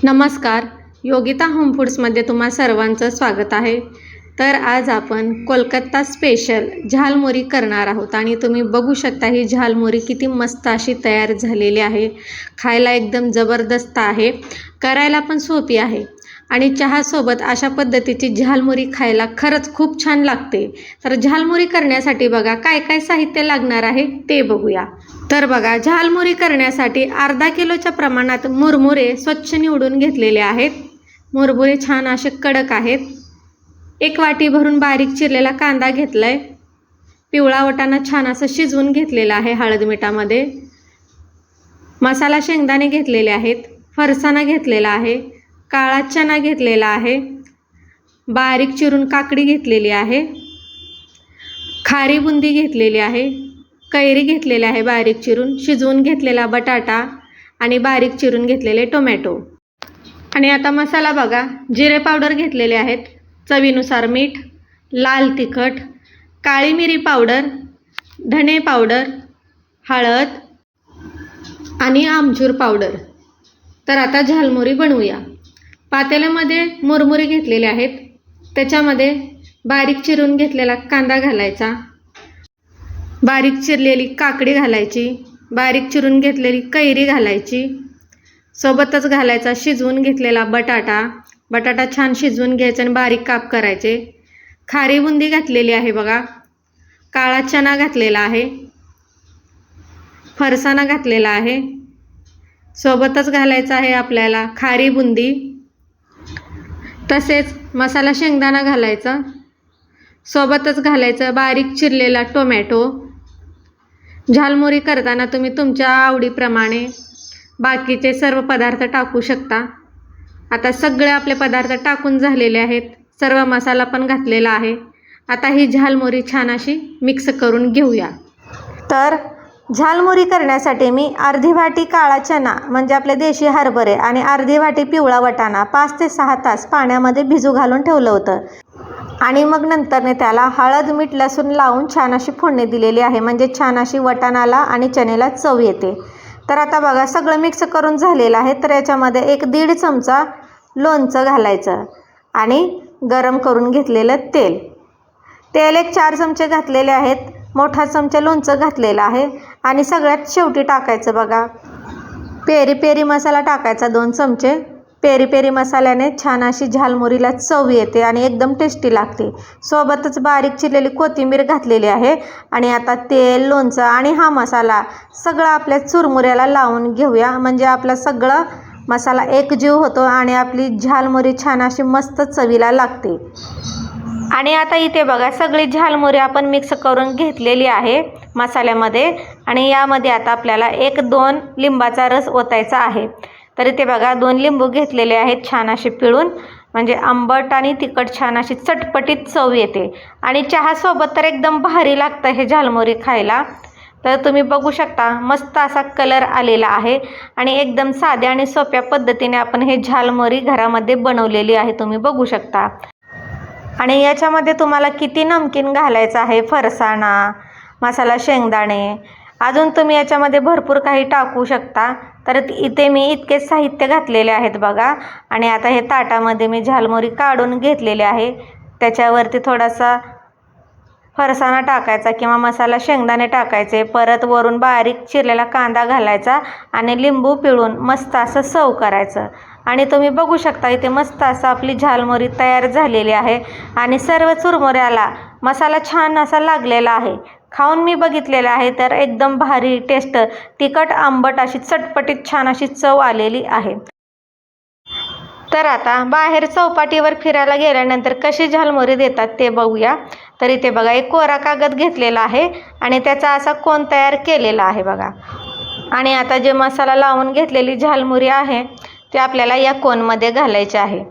नमस्कार. योगिता होम फूड्समध्ये तुम्हा सर्वांचं स्वागत आहे. तर आज आपण कोलकाता स्पेशल झालमुरी करणार आहोत आणि तुम्ही बघू शकता ही झालमुरी किती मस्त अशी तयार झालेली आहे. खायला एकदम जबरदस्त आहे, करायला पण सोपी आहे आणि चहासोबत अशा पद्धतीची झालमुरी खायला खरंच खूप छान लागते. तर झालमुरी करण्यासाठी बघा काय काय साहित्य लागणार आहे ते बघूया. तर बघा, झालमुरी करण्यासाठी अर्धा किलोच्या प्रमाणात मुरमुरे स्वच्छ निवडून घेतलेले आहेत. मुरमुरे छान असे कडक आहेत. एक वाटी भरून बारीक चिरलेला कांदा घेतलाय. पिवळा वाटाणा छान असं शिजवून घेतलेला आहे हळद मिठामध्ये. मसाला शेंगदाणे घेतलेले आहेत. फरसाणा घेतलेला आहे. काळा चना घेतलेला आहे. बारीक चिरून काकडी घेतलेली आहे. खारी बुंदी घेतलेली आहे. कैरी घेतलेले आहे बारीक चिरून. शिजवून घेतलेला बटाटा आणि बारीक चिरून घेतलेले टोमॅटो. आणि आता मसाला बघा, जिरे पावडर घेतलेले आहेत, चवीनुसार मीठ, लाल तिखट, काळी मिरी पावडर, धणे पावडर, हळद आणि आमचूर पावडर. तर आता झालमुरी बनवूया. पातेल्यामध्ये मुरमुरे घेतलेले आहेत. त्याच्यामध्ये बारीक चिरून घेतलेला कांदा घालायचा. बारीक चिरलेली काकडी घालायची. बारीक चिरून घेतलेली कैरी घालायची. सोबतच घालायचा शिजवून घेतलेला बटाटा. बटाटा छान शिजवून घ्यायचा आणि बारीक काप करायचे. खारी बुंदी घातलेली आहे बघा. काळा चना घातलेला आहे. फरसाणा घातलेला आहे. सोबतच घालायचा आहे आपल्याला खारी बुंदी. तसेच मसाला शेंगदाणा घालायचा. सोबतच घालायचं बारीक चिरलेला टोमॅटो. झालमुरी करताना तुम्ही तुमच्या आवडीप्रमाणे बाकीचे सर्व पदार्थ टाकू शकता. आता सगळे आपले पदार्थ टाकून झालेले आहेत. सर्व मसाला पण घातलेला आहे. आता ही झालमुरी छान अशी मिक्स करून घेऊया. तर झालमुरी करण्यासाठी मी अर्धी वाटी काळा चना म्हणजे आपले देशी हरभरे आणि अर्धी वाटी पिवळा वाटाणा 5 ते 6 तास पाण्यामध्ये भिजू घालून ठेवलं होतं. आणि मग नंतरने त्याला हळद मीठ लसूण लावून छान अशी फोडणी दिलेली आहे, म्हणजे छान अशी वाटाणाला आणि चण्याला चव येते. तर आता बघा सगळं मिक्स करून झालेलं आहे. तर याच्यामध्ये 1-1.5 चमचा लोणचं घालायचं आणि गरम करून घेतलेलं तेल. तेल 4 चमचे घातलेले आहेत. मोठा चमचा लोणचं घातलेलं आहे. आणि सगळ्यात शेवटी टाकायचं बघा पेरी पेरी मसाला टाकायचा 2 चमचे. पेरी पेरी मसाल्याने छान अशी झालमुरीला चव येते आणि एकदम टेस्टी लागते. सोबतच बारीक चिरलेली कोथिंबीर घातलेली आहे. आणि आता तेल, लोणचं आणि हा मसाला सगळं आपल्या चुरमुऱ्याला लावून घेऊया, म्हणजे आपला सगळं मसाला एकजीव होतो आणि आपली झालमुरी छान अशी मस्त चवीला लागते. आणि आता इथे बघा सगळी झालमुरी आपण मिक्स करून घेतलेली आहे मसाल्यामध्ये. आणि यामध्ये आता आपल्याला 1-2 लिंबाचा रस ओतायचा आहे. तर इथे बघा 2 लिंबू घेतलेले आहेत छान असे पिळून, म्हणजे आंबट आणि तिखट छान अशी चटपटीत चव येते. आणि चहासोबत तर एकदम भारी लागतं हे झालमुरी खायला. तर तुम्ही बघू शकता मस्त असा कलर आलेला आहे. आणि एकदम साध्या आणि सोप्या पद्धतीने आपण हे झालमुरी घरामध्ये बनवलेली आहे, तुम्ही बघू शकता. आणि याच्यामध्ये तुम्हाला किती नमकीन घालायचं आहे, फरसाणा, मसाला शेंगदाणे, अजून तुम्ही याच्यामध्ये भरपूर काही टाकू शकता. तर इथे मी इतकेच साहित्य घातलेले आहेत बघा. आणि आता हे ताटामध्ये मी झालमुरी काढून घेतलेले आहे. त्याच्यावरती थोडासा फरसाणा टाकायचा किंवा मसाला शेंगदाणे टाकायचे. परत वरून बारीक चिरलेला कांदा घालायचा आणि लिंबू पिळून मस्त असं सर्व करायचं. आणि तुम्ही बघू शकता इथे मस्त असं आपली झालमुरी तयार झालेली आहे. आणि सर्व चुरमुऱ्याला मसाला छान असा लागलेला आहे. खाऊन मी बघितलेलं आहे तर एकदम भारी टेस्ट, तिखट आंबट अशी चटपटीत छान अशी चव आलेली आहे. तर आता बाहेर चौपाटीवर फिरायला गेल्यानंतर कशी झालमुरी देतात ते बघूया. तर इथे बघा एक कोरा कागद घेतलेला आहे आणि त्याचा असा कोन तयार केलेला आहे बघा. आणि आता जे मसाला लावून घेतलेली झालमुरी आहे ते आपल्याला या कोनमध्ये घालायचे आहे.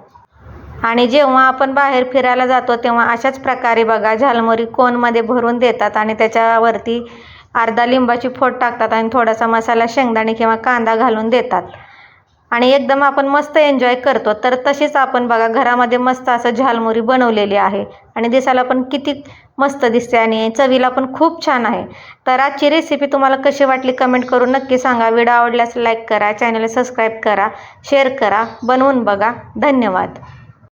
आणि जेव्हा आपण बाहेर फिरायला जातो तेव्हा अशाच प्रकारे बघा झालमुरी कोनमध्ये भरून देतात आणि त्याच्यावरती अर्धा लिंबाची फोड टाकतात आणि थोडासा मसाला शेंगदाणे किंवा कांदा घालून देतात. आणि एकदम आपण मस्त एन्जॉय करतो. तर तशीच आपण बघा घरामध्ये मस्त असं झालमुरी बनवलेली आहे आणि दिसायला पण किती मस्त दिसते आणि चवीला पण खूप छान आहे. तर आजची रेसिपी तुम्हाला कशी वाटली कमेंट करून नक्की सांगा. व्हिडिओ आवडल्यास लाईक करा, चॅनलला सबस्क्राईब करा, शेअर करा, बनवून बघा. धन्यवाद.